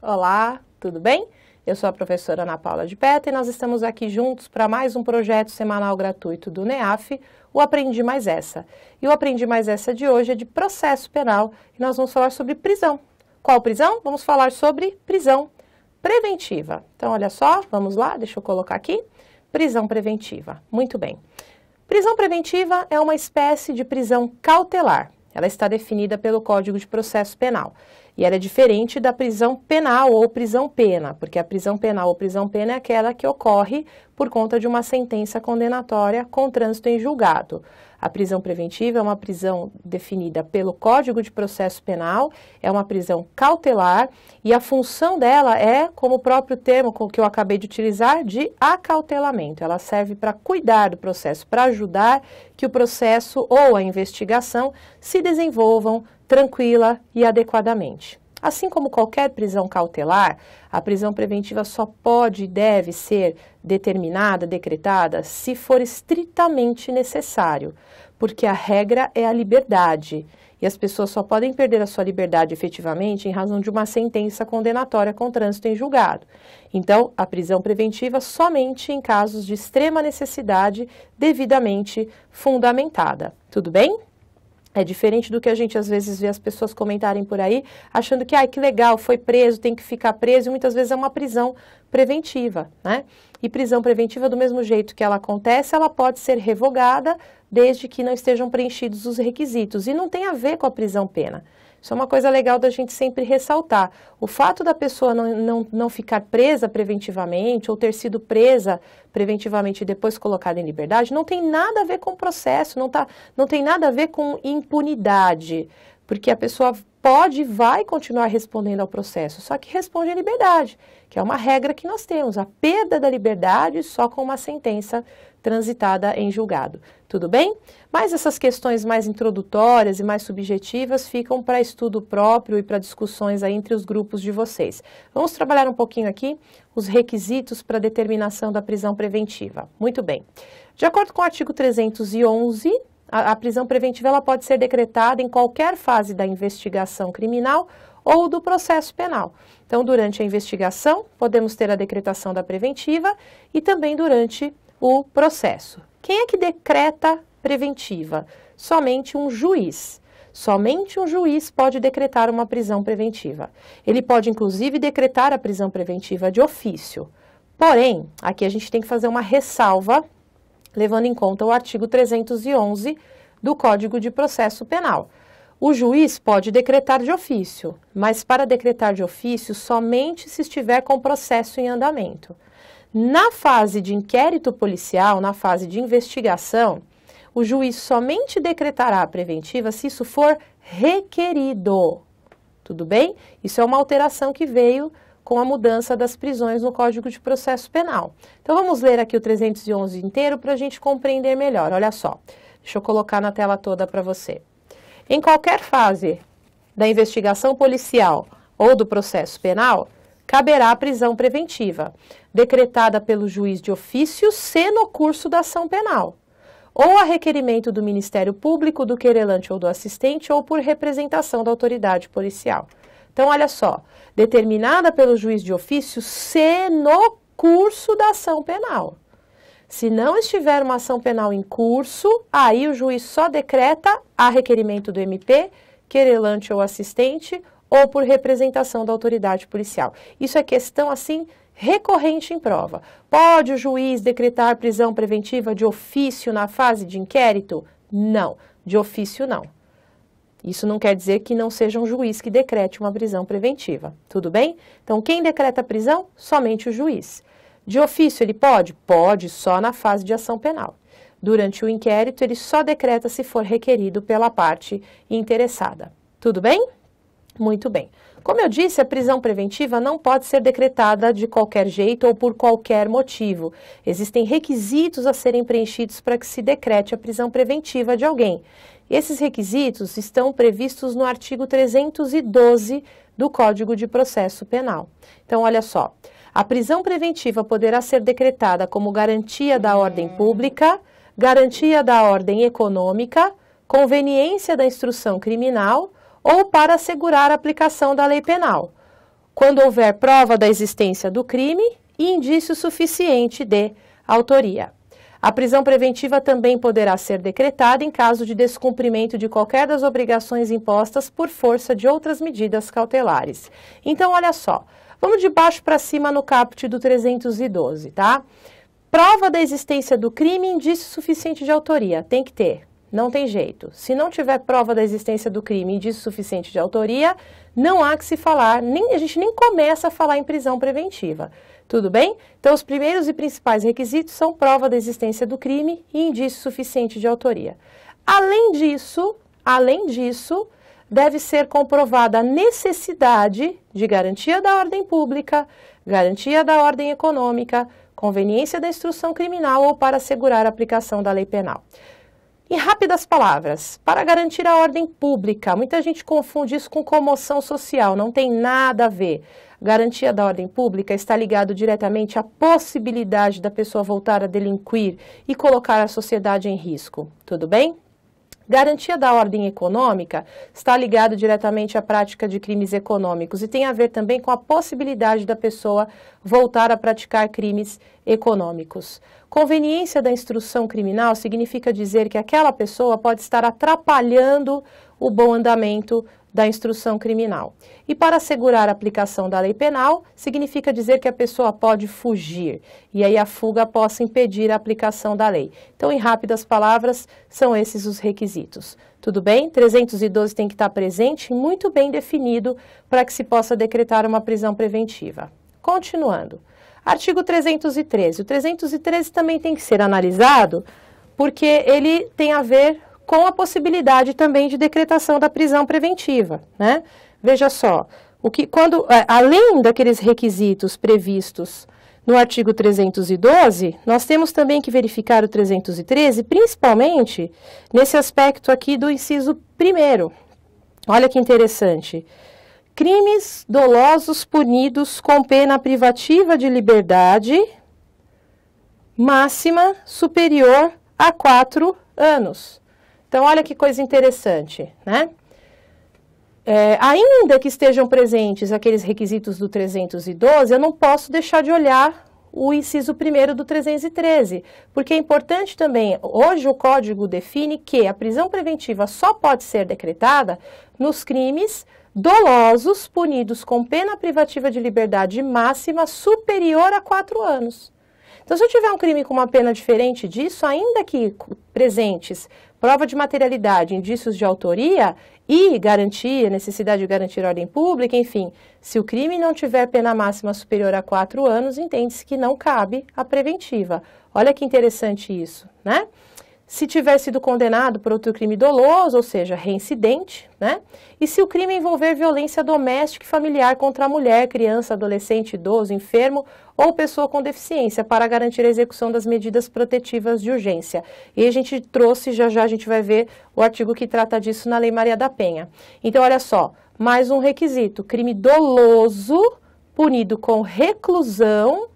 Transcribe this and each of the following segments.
Olá, tudo bem? Eu sou a professora Ana Paula de Peta e nós estamos aqui juntos para mais um projeto semanal gratuito do NEAF, o Aprendi Mais Essa. E o Aprendi Mais Essa de hoje é de processo penal e nós vamos falar sobre prisão. Qual prisão? Vamos falar sobre prisão preventiva. Então, olha só, vamos lá, deixa eu colocar aqui. Prisão preventiva. Muito bem. Prisão preventiva é uma espécie de prisão cautelar. Ela está definida pelo Código de Processo Penal. E ela é diferente da prisão penal ou prisão-pena, porque a prisão penal ou prisão-pena é aquela que ocorre por conta de uma sentença condenatória com trânsito em julgado. A prisão preventiva é uma prisão definida pelo Código de Processo Penal, é uma prisão cautelar e a função dela é, como o próprio termo que eu acabei de utilizar, de acautelamento. Ela serve para cuidar do processo, para ajudar que o processo ou a investigação se desenvolvam tranquila e adequadamente. Assim como qualquer prisão cautelar, a prisão preventiva só pode e deve ser determinada, decretada, se for estritamente necessário, porque a regra é a liberdade e as pessoas só podem perder a sua liberdade efetivamente em razão de uma sentença condenatória com trânsito em julgado. Então, a prisão preventiva somente em casos de extrema necessidade devidamente fundamentada. Tudo bem? É diferente do que a gente às vezes vê as pessoas comentarem por aí, achando que, que legal, foi preso, tem que ficar preso, e muitas vezes é uma prisão preventiva, né? E prisão preventiva, do mesmo jeito que ela acontece, ela pode ser revogada desde que não estejam preenchidos os requisitos. E não tem a ver com a prisão-pena. Isso é uma coisa legal da gente sempre ressaltar. O fato da pessoa não ficar presa preventivamente ou ter sido presa preventivamente e depois colocada em liberdade não tem nada a ver com o processo, não tem nada a ver com impunidade, porque a pessoa pode e vai continuar respondendo ao processo, só que responde em liberdade, que é uma regra que nós temos, a perda da liberdade só com uma sentença transitada em julgado. Tudo bem? Mas essas questões mais introdutórias e mais subjetivas ficam para estudo próprio e para discussões aí entre os grupos de vocês. Vamos trabalhar um pouquinho aqui os requisitos para determinação da prisão preventiva. Muito bem. De acordo com o artigo 311, a prisão preventiva ela pode ser decretada em qualquer fase da investigação criminal ou do processo penal. Então, durante a investigação, podemos ter a decretação da preventiva e também durante o processo. Quem é que decreta preventiva? Somente um juiz. Somente um juiz pode decretar uma prisão preventiva. Ele pode, inclusive, decretar a prisão preventiva de ofício. Porém, aqui a gente tem que fazer uma ressalva, levando em conta o artigo 311 do Código de Processo Penal. O juiz pode decretar de ofício, mas para decretar de ofício somente se estiver com o processo em andamento. Na fase de inquérito policial, na fase de investigação, o juiz somente decretará a preventiva se isso for requerido. Tudo bem? Isso é uma alteração que veio com a mudança das prisões no Código de Processo Penal. Então, vamos ler aqui o 311 inteiro para a gente compreender melhor. Olha só, deixa eu colocar na tela toda para você. Em qualquer fase da investigação policial ou do processo penal, caberá a prisão preventiva, decretada pelo juiz de ofício se no curso da ação penal, ou a requerimento do Ministério Público, do querelante ou do assistente, ou por representação da autoridade policial. Então, olha só, determinada pelo juiz de ofício se no curso da ação penal. Se não estiver uma ação penal em curso, aí o juiz só decreta a requerimento do MP, querelante ou assistente, ou por representação da autoridade policial. Isso é questão, assim, recorrente em prova. Pode o juiz decretar prisão preventiva de ofício na fase de inquérito? Não, de ofício não. Isso não quer dizer que não seja um juiz que decrete uma prisão preventiva, tudo bem? Então, quem decreta a prisão? Somente o juiz. De ofício ele pode? Pode, só na fase de ação penal. Durante o inquérito, ele só decreta se for requerido pela parte interessada. Tudo bem? Muito bem. Como eu disse, a prisão preventiva não pode ser decretada de qualquer jeito ou por qualquer motivo. Existem requisitos a serem preenchidos para que se decrete a prisão preventiva de alguém. Esses requisitos estão previstos no artigo 312 do Código de Processo Penal. Então, olha só, a prisão preventiva poderá ser decretada como garantia da ordem pública, garantia da ordem econômica, conveniência da instrução criminal ou para assegurar a aplicação da lei penal, quando houver prova da existência do crime e indício suficiente de autoria. A prisão preventiva também poderá ser decretada em caso de descumprimento de qualquer das obrigações impostas por força de outras medidas cautelares. Então, olha só, vamos de baixo para cima no caput do 312, tá? Prova da existência do crime e indício suficiente de autoria. Tem que ter, não tem jeito. Se não tiver prova da existência do crime e indício suficiente de autoria, não há que se falar, a gente nem começa a falar em prisão preventiva. Tudo bem? Então, os primeiros e principais requisitos são prova da existência do crime e indício suficiente de autoria. Além disso, deve ser comprovada a necessidade de garantia da ordem pública, garantia da ordem econômica, conveniência da instrução criminal ou para assegurar a aplicação da lei penal. Em rápidas palavras, para garantir a ordem pública, muita gente confunde isso com comoção social, não tem nada a ver. Garantia da ordem pública está ligado diretamente à possibilidade da pessoa voltar a delinquir e colocar a sociedade em risco. Tudo bem? Garantia da ordem econômica está ligado diretamente à prática de crimes econômicos e tem a ver também com a possibilidade da pessoa voltar a praticar crimes econômicos. Conveniência da instrução criminal significa dizer que aquela pessoa pode estar atrapalhando o bom andamento da instrução criminal. E para assegurar a aplicação da lei penal, significa dizer que a pessoa pode fugir, e aí a fuga possa impedir a aplicação da lei. Então, em rápidas palavras, são esses os requisitos. Tudo bem? 312 tem que estar presente e muito bem definido para que se possa decretar uma prisão preventiva. Continuando. Artigo 313. O 313 também tem que ser analisado porque ele tem a ver com a possibilidade também de decretação da prisão preventiva, né? Veja só, além daqueles requisitos previstos no artigo 312, nós temos também que verificar o 313, principalmente nesse aspecto aqui do inciso 1º. Olha que interessante. Crimes dolosos punidos com pena privativa de liberdade máxima superior a 4 anos. Então, olha que coisa interessante, né? Ainda que estejam presentes aqueles requisitos do 312, eu não posso deixar de olhar o inciso 1º do 313, porque é importante também, hoje o Código define que a prisão preventiva só pode ser decretada nos crimes dolosos punidos com pena privativa de liberdade máxima superior a 4 anos. Então, se eu tiver um crime com uma pena diferente disso, ainda que presentes prova de materialidade, indícios de autoria e garantia, necessidade de garantir a ordem pública, enfim, se o crime não tiver pena máxima superior a 4 anos, entende-se que não cabe a preventiva. Olha que interessante isso, né? Se tiver sido condenado por outro crime doloso, ou seja, reincidente, né? E se o crime envolver violência doméstica e familiar contra a mulher, criança, adolescente, idoso, enfermo ou pessoa com deficiência, para garantir a execução das medidas protetivas de urgência. E a gente trouxe, já a gente vai ver o artigo que trata disso na Lei Maria da Penha. Então, olha só, mais um requisito, crime doloso punido com reclusão,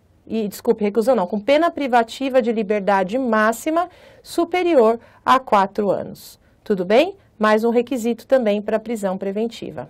com pena privativa de liberdade máxima superior a 4 anos. Tudo bem? Mais um requisito também para a prisão preventiva.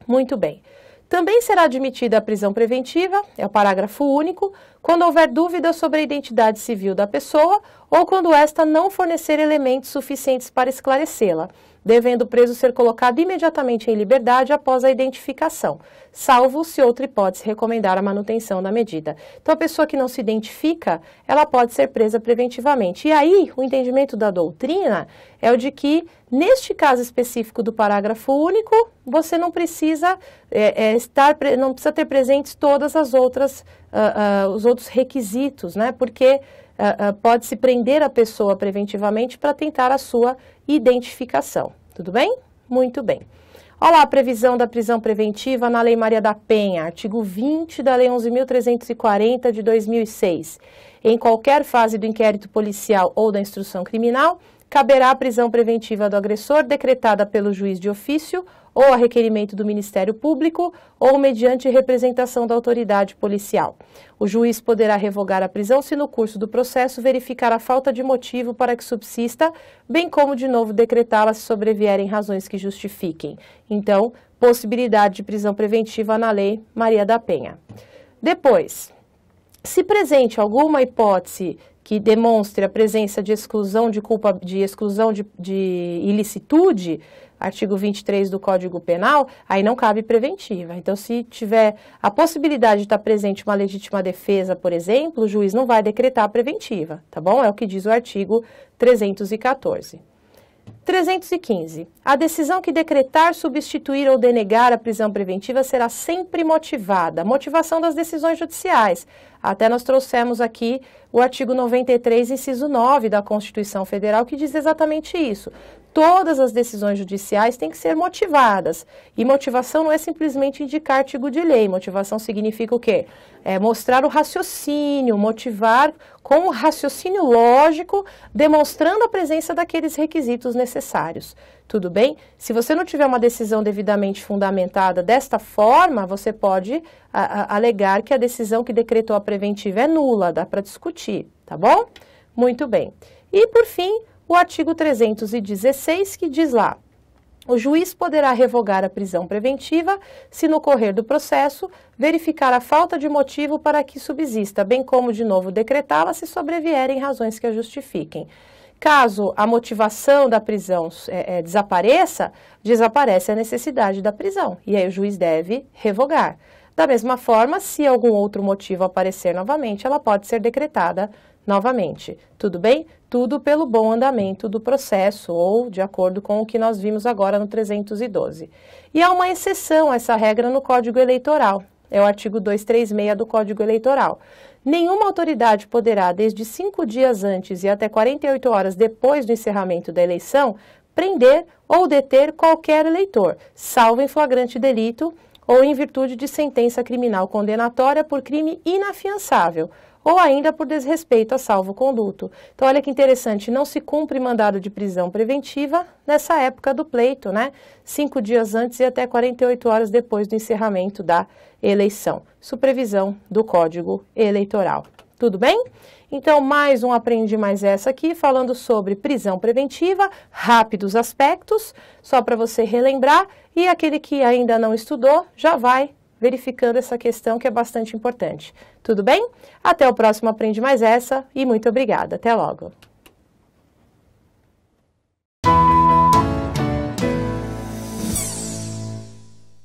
Muito bem. Também será admitida a prisão preventiva, é o parágrafo único, quando houver dúvida sobre a identidade civil da pessoa ou quando esta não fornecer elementos suficientes para esclarecê-la, devendo o preso ser colocado imediatamente em liberdade após a identificação, salvo se outra hipótese recomendar a manutenção da medida. Então, a pessoa que não se identifica, ela pode ser presa preventivamente. E aí, o entendimento da doutrina é o de que, neste caso específico do parágrafo único, você não precisa não precisa ter presentes todas as outras, os outros requisitos, né? Porque pode-se prender a pessoa preventivamente para tentar a sua identificação. Tudo bem? Muito bem. Olha lá a previsão da prisão preventiva na Lei Maria da Penha, artigo 20 da Lei 11.340 de 2006. Em qualquer fase do inquérito policial ou da instrução criminal, caberá a prisão preventiva do agressor decretada pelo juiz de ofício ou a requerimento do Ministério Público ou mediante representação da autoridade policial. O juiz poderá revogar a prisão se no curso do processo verificar a falta de motivo para que subsista, bem como de novo decretá-la se sobrevierem razões que justifiquem. Então, possibilidade de prisão preventiva na Lei Maria da Penha. Depois, se presente alguma hipótese que demonstre a presença de exclusão de ilicitude, artigo 23 do Código Penal, aí não cabe preventiva. Então, se tiver a possibilidade de estar presente uma legítima defesa, por exemplo, o juiz não vai decretar a preventiva, tá bom? É o que diz o artigo 314. 315. A decisão que decretar, substituir ou denegar a prisão preventiva será sempre motivada. Motivação das decisões judiciais. Até nós trouxemos aqui o artigo 93, inciso 9 da Constituição Federal, que diz exatamente isso. Todas as decisões judiciais têm que ser motivadas. E motivação não é simplesmente indicar artigo de lei. Motivação significa o quê? É mostrar o raciocínio, motivar com o raciocínio lógico, demonstrando a presença daqueles requisitos necessários. Tudo bem? Se você não tiver uma decisão devidamente fundamentada desta forma, você pode alegar que a decisão que decretou a preventiva é nula, dá para discutir, tá bom? Muito bem. E, por fim, o artigo 316, que diz lá: o juiz poderá revogar a prisão preventiva se no correr do processo verificar a falta de motivo para que subsista, bem como de novo decretá-la se sobrevierem razões que a justifiquem. Caso a motivação da prisão desaparece a necessidade da prisão, e aí o juiz deve revogar. Da mesma forma, se algum outro motivo aparecer novamente, ela pode ser decretada novamente. Tudo bem? Tudo pelo bom andamento do processo ou de acordo com o que nós vimos agora no 312. E há uma exceção a essa regra no Código Eleitoral. É o artigo 236 do Código Eleitoral. Nenhuma autoridade poderá, desde 5 dias antes e até 48 horas depois do encerramento da eleição, prender ou deter qualquer eleitor, salvo em flagrante delito ou em virtude de sentença criminal condenatória por crime inafiançável, ou ainda por desrespeito a salvo-conduto. Então, olha que interessante, não se cumpre mandado de prisão preventiva nessa época do pleito, né? 5 dias antes e até 48 horas depois do encerramento da eleição. Isso previsão do Código Eleitoral. Tudo bem? Então, mais um Aprendi Mais Essa aqui, falando sobre prisão preventiva, rápidos aspectos, só para você relembrar, e aquele que ainda não estudou, já vai verificando essa questão que é bastante importante. Tudo bem? Até o próximo Aprendi Mais Essa e muito obrigada. Até logo!